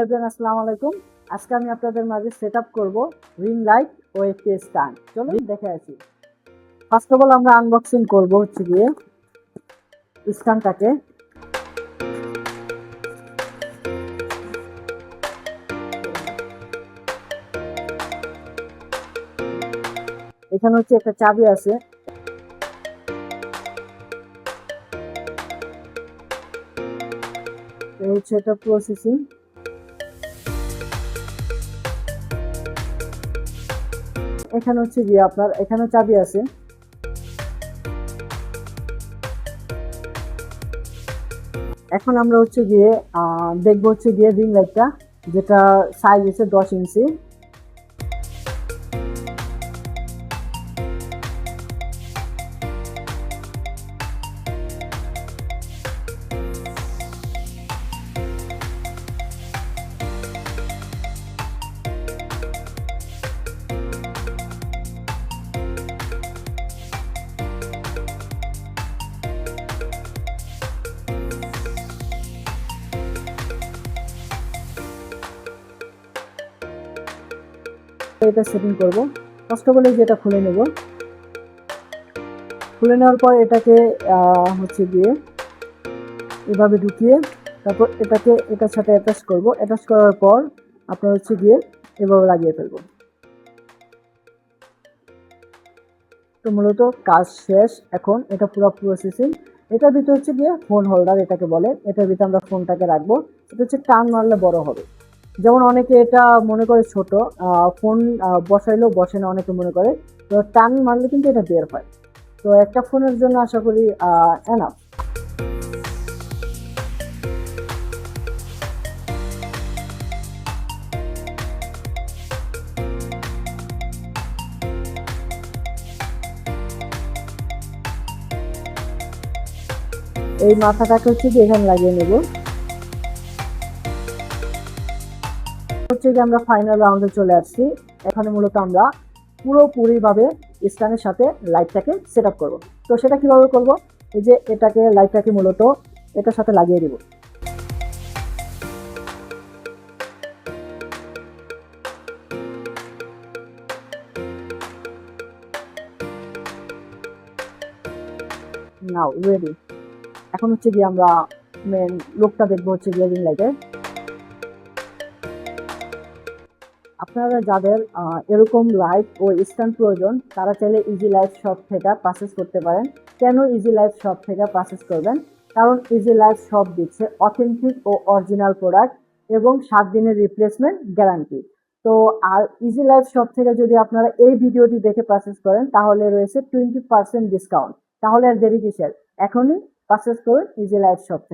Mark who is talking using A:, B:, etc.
A: Everyone আসসালামু আলাইকুম। আজকে আমি আপনাদের মাঝে সেটআপ করব রিং লাইট ও একটি স্ট্যান্ড। চলুন দেখে আসি। ফার্স্ট অফ অল আমরা আনবক্সিং করব হচ্ছে গিয়ে স্ট্যান্ডটাকে। এখানে হচ্ছে একটা চাবি আছে। এই হচ্ছে এটা প্রসেসিং। এখানে হচ্ছে গিয়ে আপনার এখানে চাবি আছে। এখন আমরা হচ্ছে গিয়ে দেখবো হচ্ছে গিয়ে রিং লাইটটা, যেটা সাইজ হচ্ছে 10 ইঞ্চি। এটা সেটিং করব। ফার্স্ট অফ অল যেটা খুলে নেব। খুলে নেওয়ার পর এটাকে হচ্ছে গিয়ে এভাবে ঢুকিয়ে তারপর এটাকে এটার সাথে অ্যাটাচ করব। অ্যাটাচ করার পর আপনার হচ্ছে গিয়ে এভাবে লাগিয়ে ফেলবো। তো মূলত কাজ শেষ। এখন এটা পুরো প্রসেসিং। এটার ভিতরে হচ্ছে গিয়ে ফোন হোল্ডার এটাকে বলে। এটার ভিতরে আমরা ফোনটাকে রাখবো। এটা হচ্ছে টান মারলে বড় হবে। যেমন অনেকে এটা মনে করে ছোট, ফোন বসাইলেও বসে না, অনেকে মনে করে। তো টান মারলে কিন্তু এটা বের হয়। তো একটা ফোনের জন্য আশা করি এনাফ। এই মাথাটাকে হচ্ছে কি এখানে লাগিয়ে নেব। হচ্ছে যে আমরা ফাইনাল রাউন্ডে চলে আসছি। এখানে মূলত আমরা পুরোপুরিভাবে স্ট্যান্ডের সাথে লাইটটাকে সেট আপ করবো। তো সেটা কিভাবে করব? এই যে এটাকে লাইটটাকে মূলত এটার সাথে লাগিয়ে দিব। নাও রেডি। এখন হচ্ছে গিয়ে আমরা মেন লুকটা দেখবো হচ্ছে গিয়ে রিং লাইটের। আপনারা যাদের এরকম লাইট ও স্ট্যান্ড প্রয়োজন তারা চাইলে ইজি লাইফ শপ থেকে পারচেজ করতে পারেন। কেন ইজি লাইফ শপ থেকে পারচেজ করবেন? কারণ ইজি লাইফ শপ দিচ্ছে অথেন্টিক ও অরিজিনাল প্রোডাক্ট এবং 7 দিনের রিপ্লেসমেন্ট গ্যারান্টি। তো আর ইজি লাইফ শপ থেকে যদি আপনারা এই ভিডিওটি দেখে পারচেজ করেন তাহলে রয়েছে 20% ডিসকাউন্ট। তাহলে আর দেরি কিসের? এখনই পারচেজ করুন ইজি লাইফ শপ থেকে।